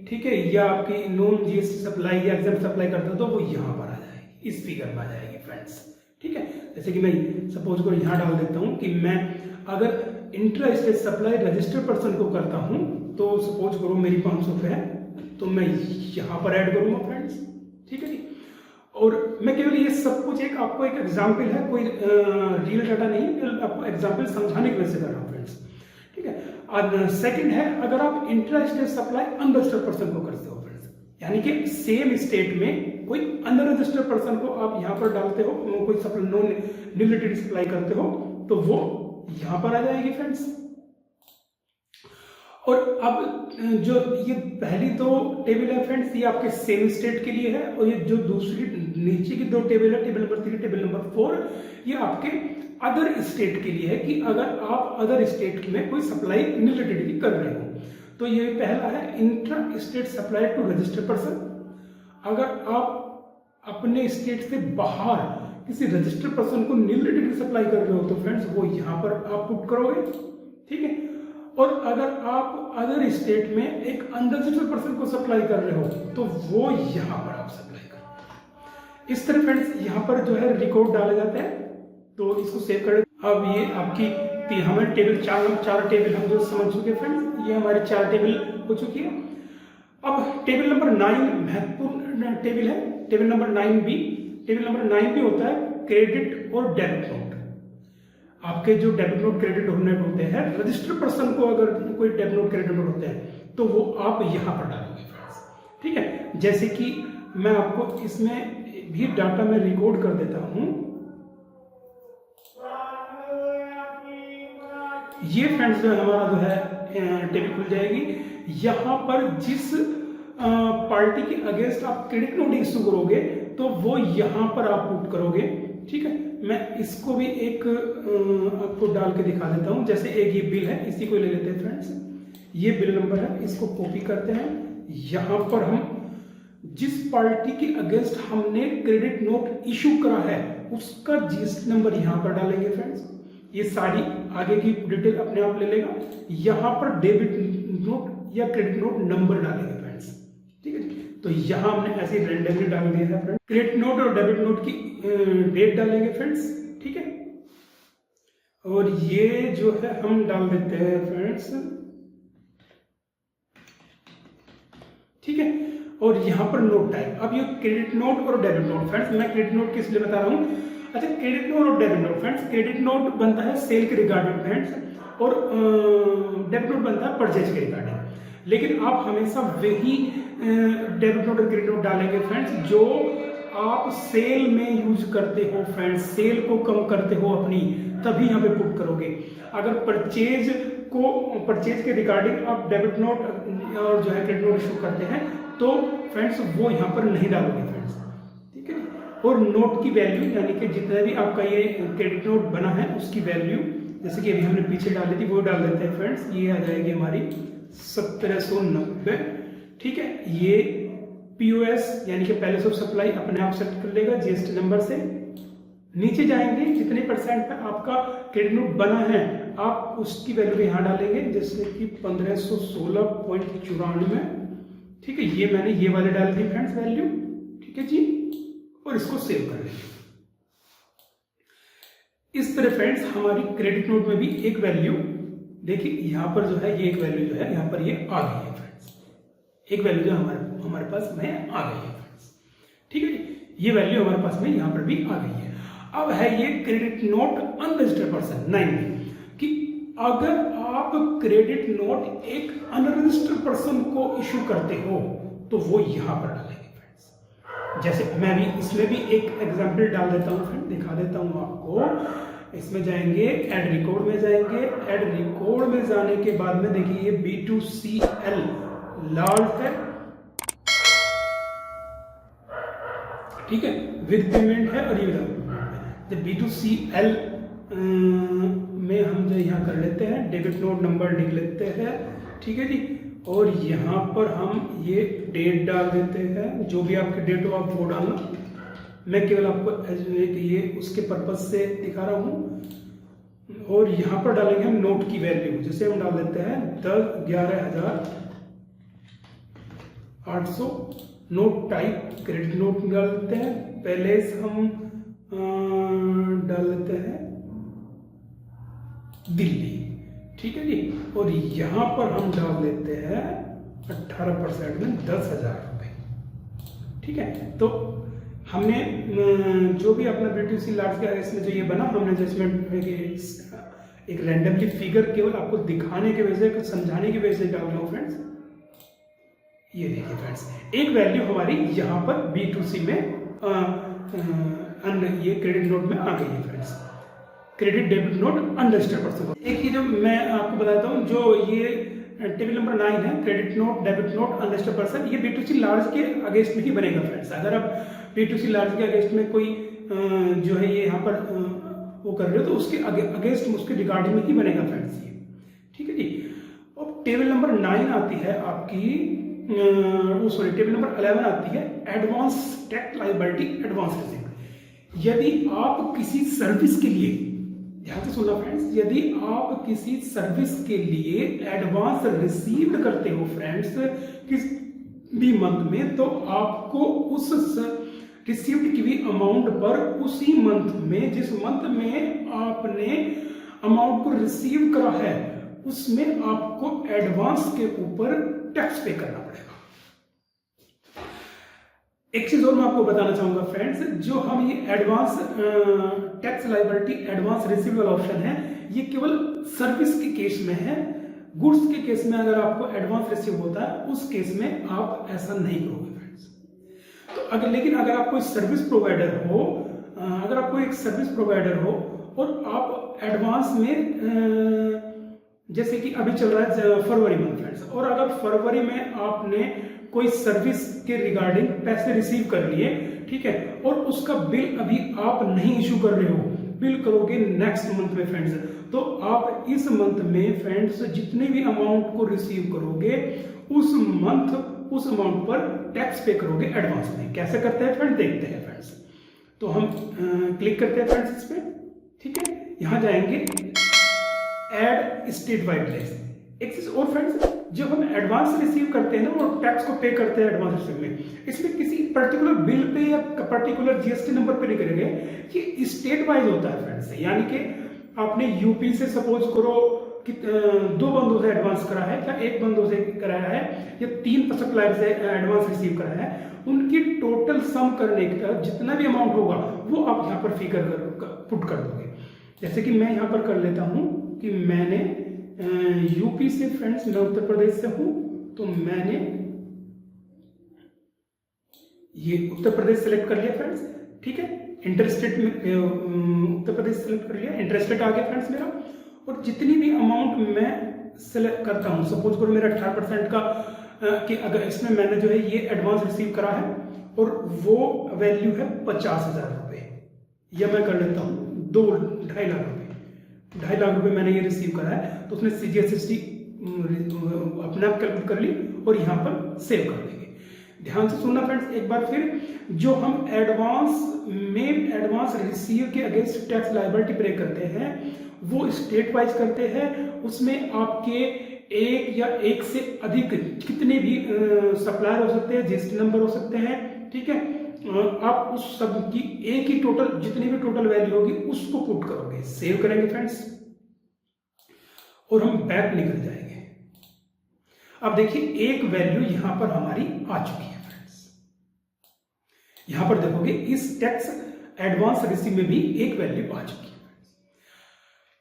Speaker 1: ठीक है, या आपकी नॉन GST सप्लाई या एग्जेम्प्ट सप्लाई करते हो, तो वो यहाँ पर आ जाएगी, इस फिगर में आ जाएगी फ्रेंड्स। ठीक है, जैसे कि मैं सपोज को यहाँ डाल देता हूँ कि मैं अगर intra state supply registered person को करता हूँ, तो सपोज करो मेरी 500 रुपये है, तो मैं यहाँ पर ऐड करूँगा फ्रेंड्स। ठीक है जी, और मैं केवल ये सब कुछ आपको एक एग्जाम्पल है, कोई रियल डाटा नहीं, आपको एग्जाम्पल समझाने की वजह से कर रहा हूँ फ्रेंड्स। ठीक है, सेकंड है अगर आप intra state supply unregistered person को करते हो फ्रेंड्स, यानी कि सेम स्टेट में कोई अनरजिस्टर्ड पर्सन को आप यहाँ पर डालते हो, कोई नॉन नील रेटेड सप्लाई करते हो, तो वो यहाँ पर आ जाएगी फ्रेंड्स। और अब जो ये पहली 2 टेबल है फ्रेंड्स, ये आपके सेम स्टेट के लिए है, और ये जो दूसरी नीचे की 2 टेबल है, टेबल नंबर 3, टेबल नंबर 4, ये आपके अदर स्टेट के लिए है कि अगर आप अदर स्टेट में कोई सप्लाई नील रेटेड की कर रहे हो। तो ये पहला है intra state supply to registered person. अगर आप अपने स्टेट से बाहर किसी रजिस्टर्ड पर्सन को नील रेटेड की सप्लाई कर रहे हो, तो फ्रेंड्स वो यहाँ पर आप पुट करोगे। ठीक है, और अगर आप अदर स्टेट में एक अनरजिस्टर्ड पर्सन को सप्लाई कर रहे हो तो वो यहाँ पर आप सप्लाई करो। इस तरह फ्रेंड्स यहाँ पर जो है रिकॉर्ड डाले जाते हैं, तो इसको सेव कर। अब ये आपकी हमारे टेबल चार टेबल हम जो समझ चुके फ्रेंड्स, ये हमारे 4 टेबल हो चुकी है। अब टेबल नंबर 9 महत्वपूर्ण टेबल है, table number 9B। Table number 9B होता है क्रेडिट और डेबिट नोट। आपके जो डेबिट नोट क्रेडिट नोट होते हैं, रजिस्टर्ड पर्सन को अगर कोई डेबिट नोट क्रेडिट नोट होते हैं तो वो आप यहाँ पर डालोगे फ्रेंड्स, ठीक है। जैसे कि मैं आपको इसमें भी डाटा में रिकॉर्ड कर देता हूँ। ये फ्रेंड्स जो हमारा जो है टेबल खुल जाएगी। यहाँ पर जिस पार्टी के अगेंस्ट आप क्रेडिट नोट इशू करोगे तो वो यहाँ पर आप पुट करोगे, ठीक है। मैं इसको भी एक आपको डाल के दिखा देता हूँ। जैसे एक ये बिल है, इसी को ले लेते हैं फ्रेंड्स, ये बिल नंबर है, इसको कॉपी करते हैं। यहाँ पर हम जिस पार्टी के अगेंस्ट हमने क्रेडिट नोट इशू करा है उसका जीएसटी नंबर यहाँ पर डालेंगे फ्रेंड्स। ये सारी आगे की डिटेल अपने आप ले लेगा। यहाँ पर डेबिट नोट या क्रेडिट नोट नंबर डालेंगे फ्रेंड्स, ठीक है। तो यहाँ हमने ऐसे रेंडमली डाल दिया है फ्रेंड्स। क्रेडिट नोट और डेबिट नोट की डेट डालेंगे फ्रेंड्स, ठीक है। और ये जो है हम डाल देते हैं फ्रेंड्स, ठीक है। और यहाँ पर नोट टाइप, अब ये क्रेडिट नोट और डेबिट नोट फ्रेंड्स, मैं क्रेडिट नोट किस लिए बता रहा हूँ। अच्छा, क्रेडिट नोट और debit note friends, credit note बनता है सेल के रिगार्डिंग फ्रेंड्स, और डेबिट नोट बनता है परचेज के रिगार्डिंग। लेकिन आप हमेशा वही डेबिट नोट और क्रेडिट नोट डालेंगे फ्रेंड्स जो आप सेल में यूज करते हो फ्रेंड्स, सेल को कम करते हो अपनी, तभी यहाँ पे पुट करोगे। अगर परचेज के रिगार्डिंग आप डेबिट नोट और जो है क्रेडिट नोट इशू करते हैं तो फ्रेंड्स वो यहाँ पर नहीं डालोगे फ्रेंड्स, ठीक है। और नोट की वैल्यू, यानी कि जितना भी आपका ये क्रेडिट नोट बना है उसकी वैल्यू, जैसे कि अभी हमने पीछे डाली थी, वो डाल देते हैं फ्रेंड्स। ये आ जाएगी हमारी 1790, ठीक है। ये POS यानी कि पैलेस ऑफ सप्लाई अपने आप सेट कर लेगा जीएसटी नंबर से। नीचे जाएंगे, जितने परसेंट पे आपका क्रेडिट नोट बना है आप उसकी वैल्यू यहाँ डालेंगे, जैसे कि 1516.94, ठीक है। ये मैंने ये वाले डाल दी फ्रेंड्स वैल्यू, ठीक है जी। और इसको सेव कर लेंगे। इस तरह फ्रेंड्स हमारी क्रेडिट नोट में भी एक वैल्यू, देखिए यहाँ पर जो है ये एक वैल्यू जो है यहाँ पर ये आ गई है फ्रेंड्स, एक वैल्यू जो हमारे पास में आ गई है फ्रेंड्स, ठीक है जी। ये वैल्यू हमारे पास में यहाँ पर भी आ गई है। अब है ये क्रेडिट नोट अनरजिस्टर्ड पर्सन 9 कि अगर आप क्रेडिट नोट एक अनरजिस्टर्ड पर्सन को इशू करते हो तो वो यहाँ पर डालेंगे फ्रेंड्स। जैसे मैं भी इसमें भी एक एग्जांपल डाल देता हूँ फ्रेंड, दिखा देता हूँ आपको। इसमें जाएंगे, ऐड रिकॉर्ड में जाएंगे। ऐड रिकॉर्ड में जाने के बाद में देखिए ये B2CL लार्ज है, ठीक है, विद पेमेंट है और ये विदाउट पेमेंट है। जब B2CL में हम जो यहाँ कर लेते हैं, डेबिट नोट नंबर लिख लेते हैं, ठीक है जी। और यहाँ पर हम ये डेट डाल देते हैं, जो भी आपकी डेट हो आप वो डालना। मैं केवल आपको ये उसके पर्पज से दिखा रहा हूँ। और यहाँ पर डालेंगे हम नोट की वैल्यू, जैसे हम डाल देते हैं 11,800। नोट टाइप क्रेडिट नोट डाल देते हैं। पैलेस हम डाल देते हैं दिल्ली, ठीक है जी। और यहाँ पर हम डाल देते हैं 18% में 10,000 रुपये, ठीक है। तो हमने जो भी अपना B2C लार्ज का इसमें जो ये बना, हमने जजमेंट एक रैंडमली फिगर केवल आपको दिखाने की वजह से, समझाने की वजह से डाल रहा हूँ फ्रेंड्स। ये देखिए फ्रेंड्स, एक वैल्यू हमारी यहाँ पर B2C में ये क्रेडिट नोट में आ गई है friends. Credit debit note unregistered person. एक ही जो मैं आपको बताता हूँ, जो ये टेबल नंबर 9 है, credit note debit note unregistered person, ये B2C लार्ज के अगेंस्ट में ही बनेगा फ्रेंड्स। अगर आप B2C लार्ज के अगेंस्ट में कोई जो है ये यहाँ पर वो कर रहे हो तो उसके अगेंस्ट उसके रिगार्डिंग में ही बनेगा फ्रेंड्स ये, ठीक है जी। अब टेबल नंबर 9 आती है आपकी, टेबल नंबर 11 आती है advance tax liability advance receipt. यदि आप किसी सर्विस के लिए ध्यान से सुनना फ्रेंड्स, यदि आप किसी सर्विस के लिए एडवांस रिसीव्ड करते हो फ्रेंड्स किस भी मंथ में, तो आपको उस रिसीव्ड की हुई अमाउंट पर उसी मंथ में, जिस मंथ में आपने अमाउंट को रिसीव करा है, उसमें आपको एडवांस के ऊपर टैक्स पे करना पड़ेगा। एक चीज और मैं आपको बताना चाहूंगा फ्रेंड्स, जो हम ये advance tax liability advance receivable option है, ये केवल सर्विस के केस में है। गुड्स के केस में अगर आपको एडवांस रिसीव होता है, उस केस में आप ऐसा नहीं करोगे फ्रेंड्स। तो अगर लेकिन अगर आप कोई सर्विस प्रोवाइडर हो, अगर आप कोई एक सर्विस प्रोवाइडर हो और आप एडवांस में जैसे कि अभी चल रहा है फरवरी मंथ फ्रेंड्स, और अगर फरवरी में आपने कोई सर्विस के रिगार्डिंग पैसे रिसीव कर लिए, ठीक है, और उसका बिल अभी आप नहीं इशू कर रहे हो, बिल करोगे नेक्स्ट मंथ में फ्रेंड्स, तो आप इस मंथ में फ्रेंड्स जितने भी अमाउंट को रिसीव करोगे उस मंथ उस अमाउंट पर टैक्स पे करोगे एडवांस में। कैसे करते हैं फ्रेंड्स, देखते हैं फ्रेंड्स। तो हम क्लिक करते हैं फ्रेंड्स इस पे, ठीक है, यहां जाएंगे एड स्टेट वाइड टैक्स। एक चीज और फ्रेंड्स, जब हम एडवांस रिसीव करते हैं ना और टैक्स को पे करते हैं एडवांस रिसीव में, इसमें किसी पर्टिकुलर बिल पे या पर्टिकुलर जीएसटी नंबर पे नहीं करेंगे, ये स्टेट वाइज होता है फ्रेंड्स। यानी कि आपने यूपी से सपोज करो कि 2 बंदों से एडवांस करा है, या 1 बंदों से कराया है, या 3 सप्लायर से एडवांस रिसीव करा है, उनकी टोटल सम करने का जितना भी अमाउंट होगा वो आप यहाँ पर फिगर पुट कर दोगे। जैसे कि मैं यहाँ पर कर लेता हूँ कि मैंने यूपी से फ्रेंड्स, मैं उत्तर प्रदेश से हूं, तो मैंने ये उत्तर प्रदेश सेलेक्ट कर लिया फ्रेंड्स, ठीक है, इंटरस्टेट में उत्तर प्रदेश सेलेक्ट कर लिया, इंटरस्टेट आ गया फ्रेंड्स मेरा। और जितनी भी अमाउंट मैं सेलेक्ट करता हूं, सपोज करो मेरा 18% का कि अगर इसमें मैंने जो है ये एडवांस रिसीव करा है और वो वैल्यू है 50,000 रुपये, या मैं कर लेता हूं 2-2.5 लाख रुपए, 2.5 लाख रुपए मैंने ये रिसीव करा है, तो उसने CGST अपने आप कैलकुलेट कर ली और यहाँ पर सेव कर देंगे। ध्यान से सुनना फ्रेंड्स एक बार फिर, जो हम एडवांस रिसीव के अगेंस्ट टैक्स लायबिलिटी पे करते हैं वो स्टेट वाइज करते हैं। उसमें आपके एक या एक से अधिक कितने भी सप्लायर हो सकते हैं, जीएसटी नंबर हो सकते हैं, ठीक है, आप उस सब की एक ही टोटल जितनी भी टोटल वैल्यू होगी उसको पुट करोगे, सेव करेंगे फ्रेंड्स, और हम बैक निकल जाएंगे। अब देखिए एक वैल्यू यहां पर हमारी आ चुकी है फ्रेंड्स, यहां पर देखोगे इस टैक्स एडवांस रिसीव में भी एक वैल्यू आ चुकी है।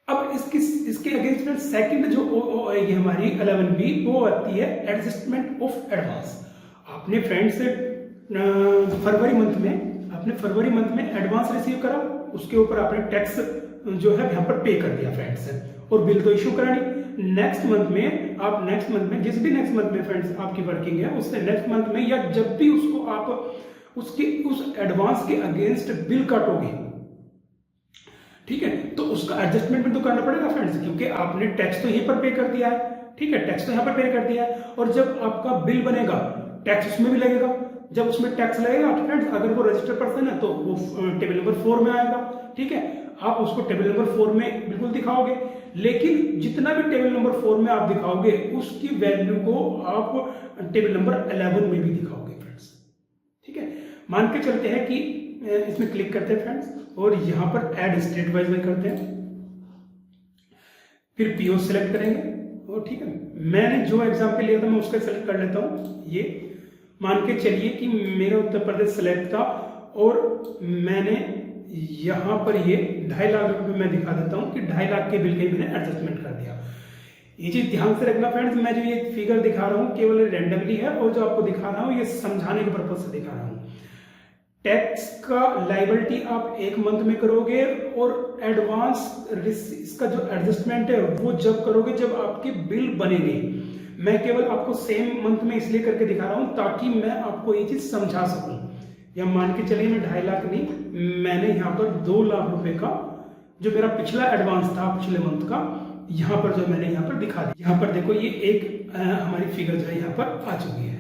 Speaker 1: अब इसके अगेंस्ट में सेकंड जो आएगी हमारी 11B, वो आती है एडजस्टमेंट ऑफ एडवांस। आपने फ्रेंड्स फरवरी मंथ में एडवांस रिसीव करा, उसके ऊपर आपने टैक्स जो है यहाँ पर पे कर दिया फ्रेंड्स, और बिल तो इशू करा नहीं। नेक्स्ट मंथ में जिस भी नेक्स्ट मंथ में फ्रेंड्स आपकी वर्किंग है, उससे नेक्स्ट मंथ में या जब भी उसको आप उस एडवांस के अगेंस्ट बिल काटोगे, ठीक है, तो उसका एडजस्टमेंट भी तो करना पड़ेगा फ्रेंड्स, क्योंकि आपने टैक्स तो यहीं पर पे कर दिया है, ठीक है, टैक्स तो यहाँ पर पे कर दिया है, और जब आपका बिल बनेगा टैक्स उसमें भी लगेगा। जब उसमें टैक्स लगेगा तो फ्रेंड्स अगर वो रजिस्टर्ड पर्सन है तो वो टेबल नंबर 4 में आएगा, ठीक है, आप उसको टेबल नंबर 4 में बिल्कुल दिखाओगे। लेकिन जितना भी टेबल नंबर 4 में आप दिखाओगे उसकी वैल्यू को आप टेबल नंबर 11 में भी दिखाओगे फ्रेंड्स, ठीक है। मान के चलते हैं कि इसमें क्लिक करते हैं फ्रेंड्स, और यहां पर ऐड स्टेट वाइज में करते हैं, फिर पीओ सेलेक्ट करेंगे, और ठीक है, मैंने जो एग्जाम्पल लिया था मैं उसका सेलेक्ट कर लेता हूं। ये मान के चलिए कि मेरा उत्तर प्रदेश सेलेक्ट था, और मैंने यहां पर ये 2.5 लाख रुपए मैं दिखा देता हूं कि 2.5 लाख के बिल के मैंने एडजस्टमेंट कर दिया। ये चीज ध्यान से रखना फ्रेंड्स, मैं जो ये फिगर दिखा रहा हूं केवल रैंडमली है, और जो आपको दिखा रहा हूं ये समझाने के पर्पज से दिखा रहा हूं। टैक्स का लायबिलिटी आप एक मंथ में करोगे, और एडवांस इसका जो एडजस्टमेंट है वो जब करोगे जब आपके बिल बनेंगे। मैं केवल आपको सेम मंथ में इसलिए करके दिखा रहा हूं ताकि मैं आपको ये चीज समझा सकूं। या मान के चलिए मैं 2.5 लाख नहीं, मैंने यहाँ पर 2 लाख रुपए का जो मेरा पिछला एडवांस था पिछले मंथ का, यहाँ पर जो मैंने यहाँ पर दिखा दिया। यहाँ पर देखो ये एक हमारी फिगर जो है यहाँ पर आ चुकी है।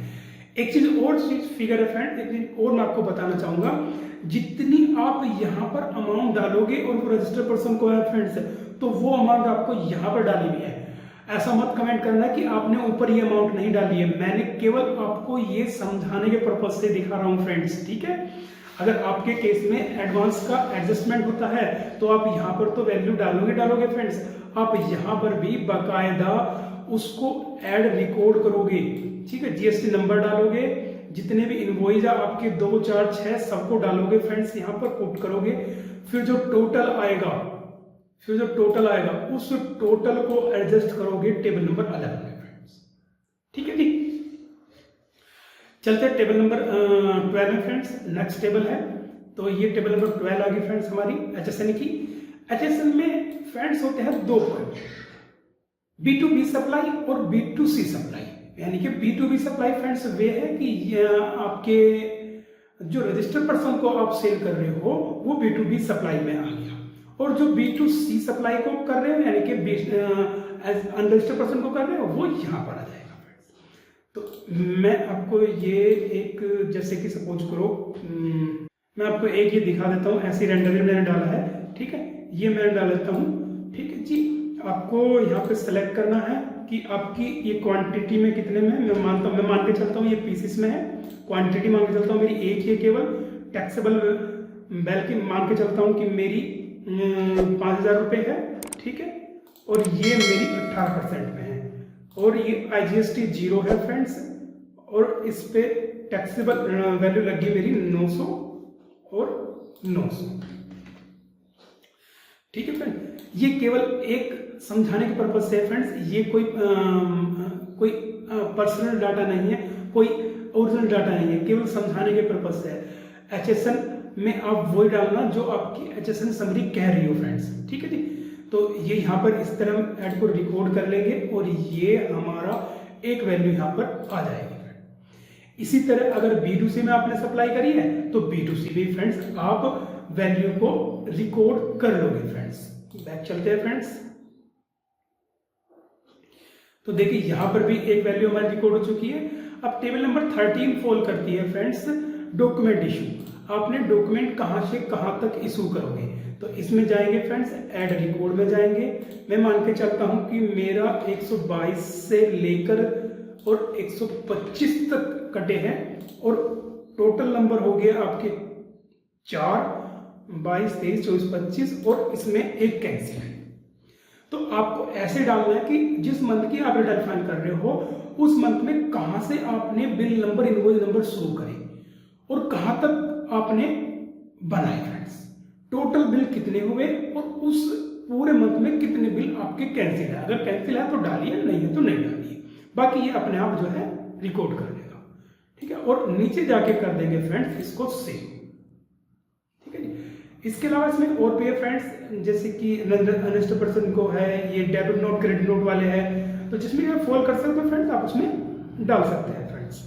Speaker 1: एक चीज और फिगर है फ्रेंड, एक चीज और मैं आपको बताना चाहूंगा, जितनी आप यहाँ पर अमाउंट डालोगे और वो रजिस्टर्ड पर्सन को है फ्रेंड्स, तो वो अमाउंट आपको यहाँ पर डाली हुई है। ऐसा मत कमेंट करना कि आपने ऊपर ये अमाउंट नहीं डाली है, मैंने केवल आपको ये समझाने के पर्पज से दिखा रहा हूँ फ्रेंड्स, ठीक है। अगर आपके केस में एडवांस का एडजस्टमेंट होता है तो आप यहाँ पर तो वैल्यू डालोगे फ्रेंड्स, आप यहाँ पर भी बाकायदा उसको ऐड रिकॉर्ड करोगे, ठीक है। जीएसटी नंबर डालोगे, जितने भी इनवॉइस आपके 2, 4, 6 सबको डालोगे फ्रेंड्स, यहाँ पर पुट करोगे। फिर जो टोटल आएगा उस टोटल को एडजस्ट करोगे टेबल नंबर अलग में फ्रेंड्स, ठीक है जी। चलते हैं टेबल नंबर 12 में फ्रेंड्स। नेक्स्ट टेबल है, तो ये टेबल नंबर 12 आ गई फ्रेंड्स हमारी एचएसएन की। एचएसएन में फ्रेंड्स होते हैं दो पॉइंट, B2B सप्लाई और B2C सप्लाई। यानी कि B2B सप्लाई फ्रेंड्स वे है कि आपके जो रजिस्टर्ड पर्सन को आप सेल कर रहे हो वो B2B सप्लाई में आ गया, और जो B2C सप्लाई को कर रहे हो यानी कि अनरजिस्टर्ड पर्सन को कर रहे हो वो यहाँ पर आ जाएगा। तो मैं आपको ये एक, जैसे कि सपोज करो मैं आपको एक ये दिखा देता हूँ, ऐसी रेंडरली मैंने डाला है, ठीक है। ये मैं डाल देता हूँ, ठीक है जी। आपको यहाँ पे सेलेक्ट करना है कि आपकी ये क्वांटिटी में कितने में, मैं मान के चलता हूँ ये पीसेस में है, क्वांटिटी मान के चलता हूँ मेरी एक ही केवल, टैक्सेबल वैल्यू मान के चलता हूँ कि मेरी 5,000 रुपये है, ठीक है। और ये मेरी 18% में है, और ये IGST 0 है फ्रेंड्स, और इस पे टैक्सेबल वैल्यू लगी मेरी 900 और 900, ठीक है फ्रेंड। ये केवल एक समझाने के पर्पज से है फ्रेंड्स, ये कोई पर्सनल डाटा नहीं है, कोई ओरिजिनल डाटा नहीं है, केवल समझाने के पर्पज से है। एचएसएन में आप वही डालना जो आपकी एचएसएन समरी कह रही हो फ्रेंड्स, ठीक है जी। तो ये यहाँ पर इस तरह ऐड को रिकॉर्ड कर लेंगे और ये हमारा एक वैल्यू यहाँ पर आ जाएगी। इसी तरह अगर B2C में आपने सप्लाई करी है तो B2C भी फ्रेंड्स आप वैल्यू को रिकॉर्ड कर लोगे फ्रेंड्स। बैक चलते हैं फ्रेंड्स, तो देखिए यहाँ पर भी एक वैल्यू हमारी रिकॉर्ड हो चुकी है। अब टेबल नंबर 13 फॉल करती है फ्रेंड्स डॉक्यूमेंट इशू। आपने डॉक्यूमेंट कहाँ से कहाँ तक इशू करोगे, तो इसमें जाएंगे फ्रेंड्स, ऐड रिकॉर्ड में जाएंगे। मैं मान के चलता हूं कि मेरा 122 से लेकर और 125 तक कटे हैं, और टोटल नंबर हो गया आपके 4, 22, 23, 24, 25, और इसमें एक कैंसिल है। तो आपको ऐसे डालना है कि जिस मंथ की आप रिटर्न फाइल कर रहे हो उस मंथ में कहां से आपने बिल नंबर, इनवॉइस नंबर शुरू करे और कहां तक आपने बनाए फ्रेंड्स, टोटल बिल कितने हुए और उस पूरे मंथ में कितने बिल आपके कैंसिल है। अगर कैंसिल है तो डालिए, नहीं है तो नहीं डालिए, बाकी ये अपने आप जो है रिकॉर्ड कर देगा, ठीक है। और नीचे जाके कर देंगे फ्रेंड्स इसको सेव, ठीक है जी। इसके अलावा इसमें और भी है फ्रेंड्स, जैसे कि अनरजिस्टर्ड पर्सन को है, ये डेबिट नोट क्रेडिट नोट वाले हैं, तो जिसमें आप फॉल कर सकते हो फ्रेंड्स, आप उसमें डाल सकते हैं फ्रेंड्स,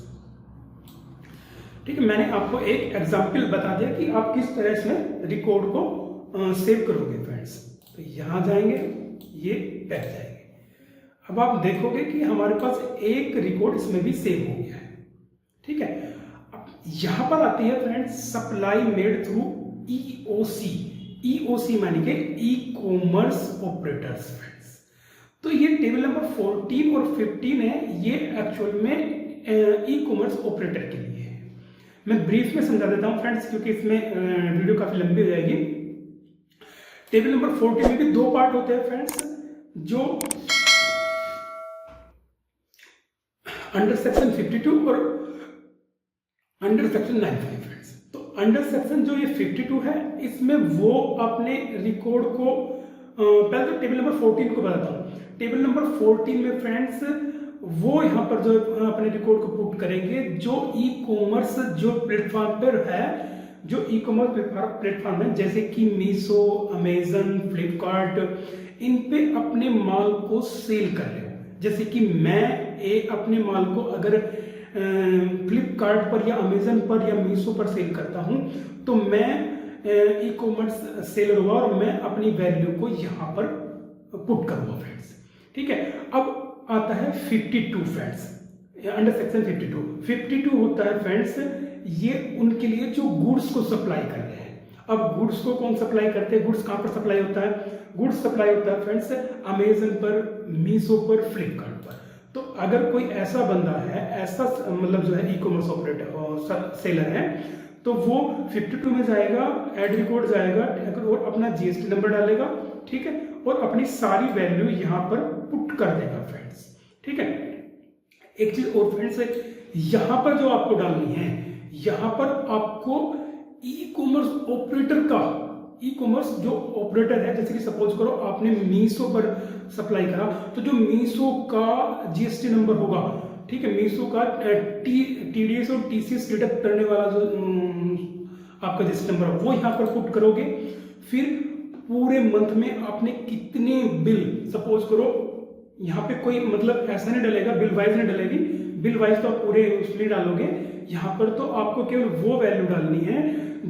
Speaker 1: ठीक है। मैंने आपको एक एग्जाम्पल बता दिया कि आप किस तरह इसमें रिकॉर्ड को सेव करोगे फ्रेंड्स। तो यहां जाएंगे, ये बैठ जाएंगे। अब आप देखोगे कि हमारे पास एक रिकॉर्ड इसमें भी सेव हो गया है, ठीक है। अब यहां पर आती है friends supply made through EOC। EOC माने के ई कॉमर्स ऑपरेटर्स फ्रेंड्स। तो ये टेबल नंबर 14 और 15 है, ये एक्चुअल में ई कॉमर्स ऑपरेटर के लिए है। मैं ब्रीफ में समझा देता हूं फ्रेंड्स, क्योंकि इसमें वीडियो काफी लंबी हो जाएगी। टेबल नंबर 14 में भी दो पार्ट होते हैं फ्रेंड्स, जो अंडर सेक्शन 52 और अंडर सेक्शन 95 फ्रेंड्स। तो अंडर सेक्शन जो ये 52 है, इसमें वो अपने रिकॉर्ड को पहले तो टेबल नंबर 14 को बताता हूं। टेबल नंबर 14 में फ्रेंड्स वो यहाँ पर जो अपने रिकॉर्ड को पुट करेंगे जो ई कॉमर्स जो प्लेटफॉर्म पर है, जो ई कॉमर्स प्लेटफॉर्म है, जैसे कि मीशो, अमेजन, फ्लिपकार्ट, इन पे अपने माल को सेल कर रहे हो। जैसे कि मैं अपने माल को अगर फ्लिपकार्ट पर या अमेजन पर या मीशो पर सेल करता हूं, तो मैं ई कॉमर्स सेलर हुआ और मैं अपनी वैल्यू को यहां पर पुट करूंगा फ्रेंड्स, ठीक है। अब आता है 52 फ्रेंड्स, अंडर सेक्शन 52 होता है फ्रेंड्स, ये उनके लिए जो गुड्स को सप्लाई कर रहे हैं। अब गुड्स को कौन सप्लाई करते हैं, गुड्स कहाँ पर सप्लाई होता है, गुड्स सप्लाई होता है फ्रेंड्स अमेजन पर, मीशो पर, फ्लिपकार्ट पर। तो अगर कोई ऐसा बंदा है, ऐसा मतलब जो है ई कॉमर्स ऑपरेटर और सेलर है, तो वो 52 में जाएगा, एड रिकॉर्ड जाएगा और अपना जीएसटी नंबर डालेगा, ठीक है, और अपनी सारी वैल्यू यहाँ पर पुट कर देगा फ्रेंड्स, ठीक है। एक चीज और फ्रेंड्स, यहाँ पर जो आपको डालनी है, यहाँ पर आपको ई कॉमर्स ऑपरेटर का, ई कॉमर्स जो ऑपरेटर है, जैसे कि सपोज करो आपने मीशो पर सप्लाई करा, तो जो मीशो का जीएसटी नंबर होगा, ठीक है, मीशो का टीडीएस और टीसीएस डिडक्ट करने वाला जो आपका जीएसटी नंबर है वो यहाँ पर पुट करोगे। फिर पूरे मंथ में आपने कितने बिल, सपोज करो यहाँ पे कोई मतलब ऐसा नहीं डलेगा, बिल वाइज नहीं डलेगी, बिल वाइज तो आप पूरे उसमें डालोगे। यहाँ पर तो आपको केवल वो वैल्यू डालनी है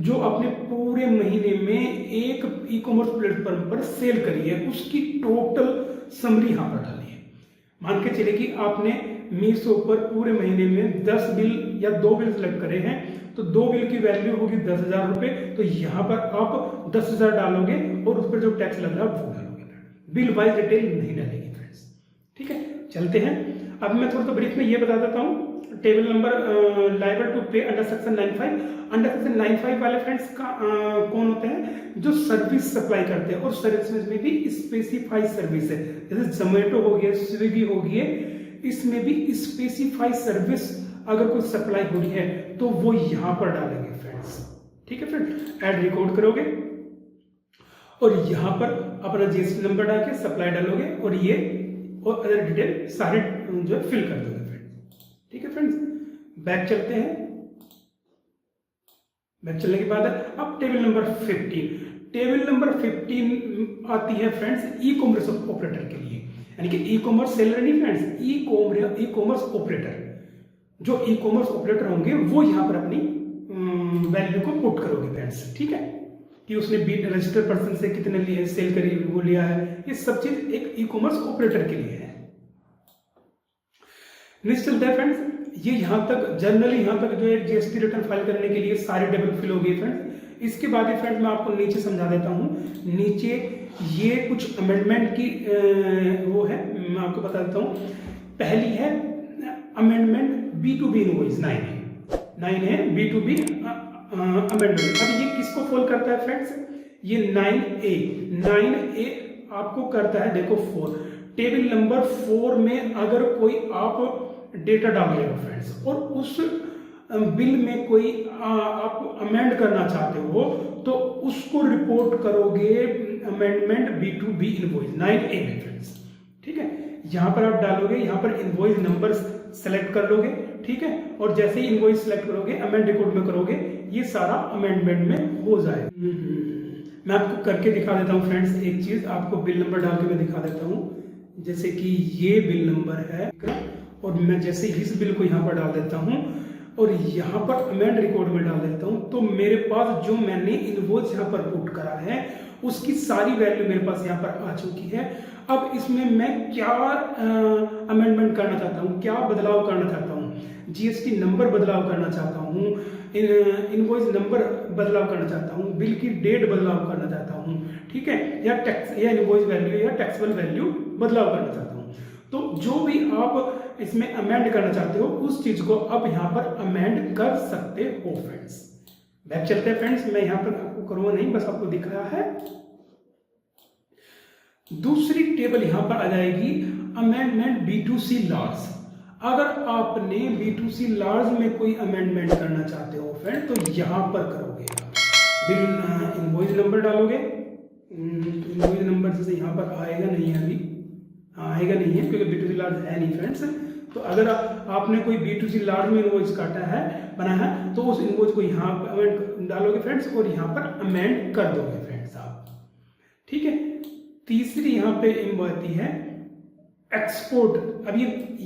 Speaker 1: जो आपने पूरे महीने में एक ई कॉमर्स प्लेटफॉर्म पर सेल करी है, उसकी टोटल समरी यहाँ पर डालनी है। मान के चले कि आपने मीशो पर पूरे महीने में 10 बिल या 2 बिल सेलेक्ट करे हैं, तो 2 बिल की वैल्यू होगी 10,000 रुपए, तो यहाँ पर आप 10,000 डालोगे और उस पर जो टैक्स लग रहा है वो डालोगे, बिल वाइज डिटेल नहीं डालेगी फ्रेंड्स, ठीक है। चलते हैं, अब मैं थोड़ा सा ब्रीफ में ये बता देता हूँ। टेबल नंबर लायबल टू पे अंडर सेक्शन 95, अंडर सेक्शन 95 वाले फ्रेंड्स का कौन होते हैं, जो सर्विस सप्लाई करते हैं, और सर्विस में भी स्पेसिफाइड सर्विस है, जैसे जोमेटो हो गया, स्विगी हो गया, इसमें भी स्पेसिफाइड सर्विस अगर कोई सप्लाई हो रही है तो वो यहाँ पर डालेंगे फ्रेंड्स, ठीक है फ्रेंड। ऐड रिकॉर्ड करोगे और यहाँ पर अपना जीएसटी नंबर डाल के सप्लाई डालोगे और ये और अदर डिटेल सारे जो है फिल कर दोगे फ्रेंड्स, ठीक है फ्रेंड्स। बैक चलते हैं, बैक चलने के बाद अब टेबल नंबर 15, टेबल नंबर 15 आती है फ्रेंड्स ई कॉमर्स ऑपरेटर के लिए, यानी कि ई कॉमर्स सेलर नहीं फ्रेंड्स, ई कॉमर्स ऑपरेटर। जो ई कॉमर्स ऑपरेटर होंगे वो यहाँ पर अपनी वैल्यू को पुट करोगे फ्रेंड्स, ठीक है, कि उसने रजिस्टर्ड पर्सन से कितने लिए सेल करी वो लिया है, ये सब चीज एक ई कॉमर्स ऑपरेटर के लिए है। नेक्स्ट चलता है फ्रेंड्स, ये यहाँ तक जनरली यहाँ तक जो है जीएसटी रिटर्न फाइल करने के लिए सारी टेबल फिल हो गई फ्रेंड्स। इसके बाद ही फ्रेंड्स मैं आपको नीचे समझा देता हूँ, नीचे ये कुछ अमेंडमेंट की वो है, मैं आपको बता देता हूँ। पहली है अमेंडमेंट B2B इनवॉइस 9 है B2B अमेंडमेंट। अब ये किसको फॉलो करता है फ्रेंड्स, ये 9A आपको करता है, देखो 4 टेबल नंबर 4 में अगर कोई आप डेटा डाल रहे हो फ्रेंड्स और उस बिल में कोई आप अमेंड करना चाहते हो तो उसको रिपोर्ट करोगे अमेंडमेंट B2B इनवॉइस 9A में फ्रेंड्स, ठीक है। यहाँ पर आप डालोगे, यहाँ पर इनवॉइस नंबर सेलेक्ट कर लोगे, ठीक है, और जैसे ही इनवॉइस सेलेक्ट करोगे अमेंड रिकॉर्ड में करोगे, ये सारा अमेंडमेंट में हो जाएगा। मैं आपको करके दिखा देता हूँ फ्रेंड्स, एक चीज आपको बिल नंबर डाल के मैं दिखा देता हूँ। जैसे कि ये बिल नंबर है और मैं जैसे इस बिल को यहाँ पर डाल देता हूँ और यहाँ पर अमेंड रिकॉर्ड में डाल देता हूँ, तो मेरे पास जो मैंने इनवॉइस यहाँ पर पुट करा है उसकी सारी वैल्यू मेरे पास यहाँ पर आ चुकी है। अब इसमें मैं क्या अमेंडमेंट करना चाहता हूँ, क्या बदलाव करना चाहता हूँ, जीएसटी नंबर बदलाव करना चाहता हूँ, इनवॉइस नंबर बदलाव करना चाहता हूँ, बिल की डेट बदलाव करना चाहता हूँ, ठीक है, या टैक्स या इनवॉइस वैल्यू या टैक्सेबल वैल्यू बदलाव करना चाहता हूँ। तो जो भी आप इसमें अमेंड करना चाहते हो उस चीज को आप यहाँ पर अमेंड कर सकते हो फ्रेंड्स। बैक चलते हैं फ्रेंड्स, मैं यहाँ पर आपको करूँगा नहीं, बस आपको दिख रहा है। दूसरी टेबल यहाँ पर आ जाएगी अमेंडमेंट B2C लार्ज। अगर आपने B2C लार्ज में कोई अमेंडमेंट करना चाहते हो फ्रेंड तो यहाँ पर करोगे, बिल इनवॉइस नंबर डालोगे, इनवॉइस नंबर जैसे यहाँ पर आएगा नहीं है, अभी आएगा नहीं है क्योंकि B2C लार्ज है नहीं फ्रेंड्स। तो अगर आपने कोई B2C लार्ज में इनवॉइस काटा है, बनाया है, तो उस इनवॉइस को यहाँ पर अमेंड डालोगे फ्रेंड्स और यहाँ पर अमेंड कर दोगे फ्रेंड्स आप, ठीक है। तीसरी यहाँ पे इनवॉइस आती है एक्सपोर्ट। अब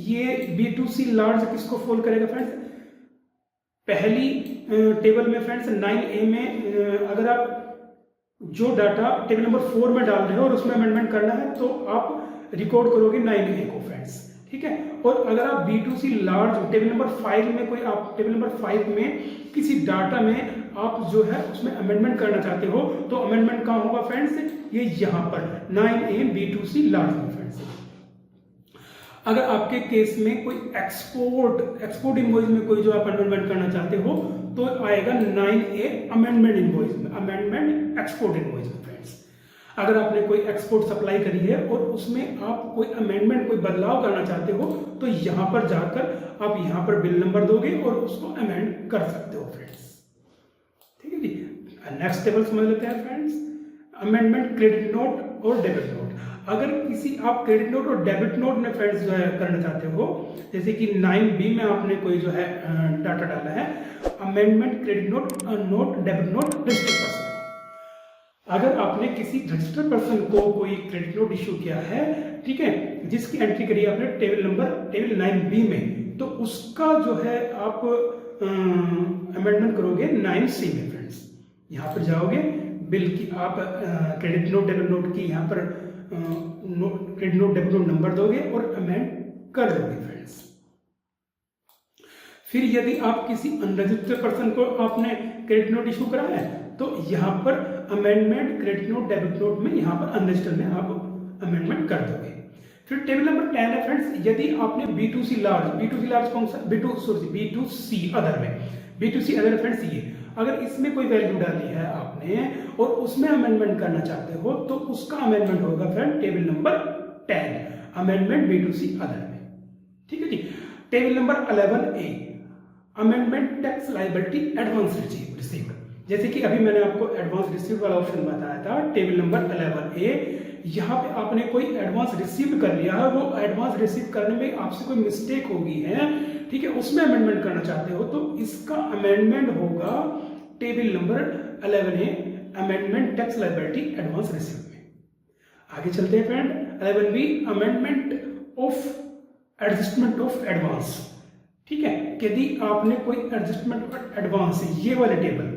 Speaker 1: ये B2C लार्ज किसको फॉलो करेगा फ्रेंड्स, पहली टेबल में फ्रेंड्स 9A में अगर आप जो डाटा टेबल नंबर 4 में डाल रहे हो और उसमें अमेंडमेंट करना है तो आप रिकॉर्ड करोगे 9A को फ्रेंड्स, ठीक है। और अगर आप B2C लार्ज टेबल नंबर 5 में कोई आप टेबल नंबर 5 में किसी डाटा में आप जो है उसमें अमेंडमेंट करना चाहते हो तो अमेंडमेंट कहाँ होगा फ्रेंड्स, ये यहाँ पर 9A B2C लार्ज में फ्रेंड्स। अगर आपके केस में कोई एक्सपोर्ट इनवॉइस में कोई जो आप अमेंडमेंट करना चाहते हो तो आएगा 9A अमेंडमेंट इनवॉइस में, अमेंडमेंट एक्सपोर्ट इनवॉइस में फ्रेंड्स। अगर आपने कोई एक्सपोर्ट सप्लाई करी है और उसमें आप कोई अमेंडमेंट कोई बदलाव करना चाहते हो तो यहाँ पर जाकर आप यहाँ पर बिल नंबर दोगे और उसको अमेंड कर सकते हो फ्रेंड्स। ठीक है जी। नेक्स्ट टेबल समझ लेते हैं फ्रेंड्स, अमेंडमेंट क्रेडिट नोट और डेबिट नोट। अगर किसी आप क्रेडिट नोट और डेबिट नोट में फ्रेंड्स जो है करना चाहते हो, जैसे कि 9B में आपने कोई जो है डाटा डाला है, amendment credit note debit note registered person. अगर आपने किसी रजिस्टर्ड पर्सन को कोई क्रेडिट नोट इशू किया है, ठीक है, जिसकी एंट्री करी आपने टेबल 9B में, तो उसका जो है आप अमेंडमेंट करोगे 9C में फ्रेंड्स। यहाँ पर जाओगे, बिल की आप क्रेडिट नोट डेबिट नोट की यहाँ पर credit note debit note number दोगे और अमेंड कर दोगे फ्रेंड्स। फिर यदि आप किसी अनरजिस्टर्ड पर्सन को आपने क्रेडिट नोट इशू करा है तो यहाँ पर amendment credit note debit note में यहाँ पर अनरजिस्टर्ड में आप अमेंडमेंट कर दोगे। फिर टेबल नंबर 10 है फ्रेंड्स, यदि आपने B2C लार्ज कौन सा, B2C अदर में, B2C अदर फ्रेंड्स ये, अगर इसमें कोई वैल्यू डाली है आपने और उसमें अमेंडमेंट करना चाहते हो तो उसका अमेंडमेंट होगा friend table number 10, amendment B2C other में। ठीक है जी। Table number 11A, amendment tax liability advance received. जैसे कि अभी मैंने आपको एडवांस रिसीव्ड वाला ऑप्शन बताया था, टेबल नंबर 11A, यहाँ पे आपने कोई एडवांस रिसीव कर लिया है, वो एडवांस रिसीव करने में आपसे कोई मिस्टेक हो गई है, ठीक है, उसमें अमेंडमेंट करना चाहते हो तो इसका अमेंडमेंट होगा table number 11A, amendment tax liability advance receive में। आगे चलते हैं friend, 11B, amendment of adjustment of advance. ठीक है, यदि आपने कोई एडजस्टमेंट ऑफ एडवांस, ये वाले टेबल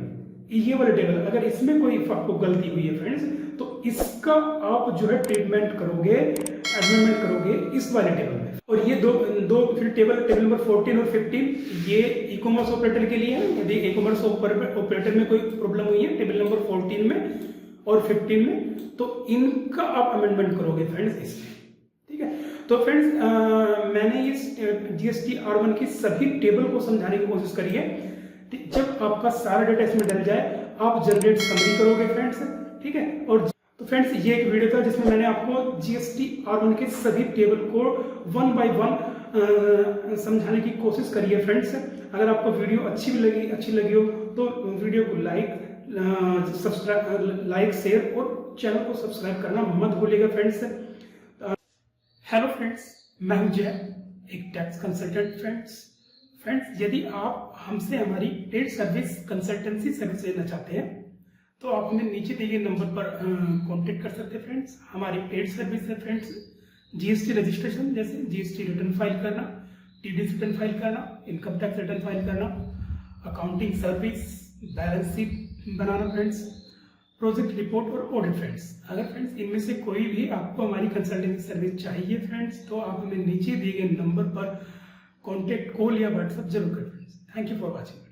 Speaker 1: अगर इसमें कोई आपको गलती हुई है फ्रेंड्स तो इसका आप जो है ट्रीटमेंट करोगे, अमेंडमेंट करोगे इस वाले टेबल में। और ये दो फिर टेबल नंबर 14 और 15 ये ई कॉमर्स ऑपरेटर के लिए है। यदि ई कॉमर्स ऑपरेटर में कोई प्रॉब्लम हुई है टेबल नंबर 14 में और 15 में तो इनका आप अमेंडमेंट करोगे फ्रेंड्स इसमें। ठीक है, तो फ्रेंड्स मैंने इस GST R1 की सभी टेबल को समझाने की कोशिश करी है। जब आपका सारा डेटा इसमें डल जाए आप जनरेट समरी करोगे फ्रेंड्स। ठीक है, और तो फ्रेंड्स ये एक वीडियो था जिसमें मैंने आपको GST R1 के सभी टेबल को 1 बाय 1 समझाने की कोशिश करी है फ्रेंड्स। अगर आपको वीडियो अच्छी लगी हो तो वीडियो को लाइक शेयर और चैनल को सब्सक्राइब करना मत भूलिएगा फ्रेंड्स। हेलो फ्रेंड्स, मैं हूं जय, एक टैक्स कंसल्टेंट फ्रेंड्स। यदि आप हमसे हमारी पेड सर्विस कंसल्टेंसी सर्विस लेना चाहते हैं तो आप हमें नीचे दिए गए नंबर पर कांटेक्ट कर सकते हैं फ्रेंड्स। हमारी पेड सर्विस है फ्रेंड्स, GST रजिस्ट्रेशन, जैसे GST रिटर्न फाइल करना, TDS रिटर्न फाइल करना, इनकम टैक्स रिटर्न फाइल करना, अकाउंटिंग सर्विस, बैलेंस शीट बनाना फ्रेंड्स, प्रोजेक्ट रिपोर्ट और ऑडिट फ्रेंड्स। अगर फ्रेंड्स इनमें से कोई भी आपको हमारी कंसल्टेंसी सर्विस चाहिए फ्रेंड्स तो आप हमें नीचे दिए गए नंबर पर कॉन्टेक्ट, कॉल या व्हाट्सएप जरूर करें friends. Thank you for watching.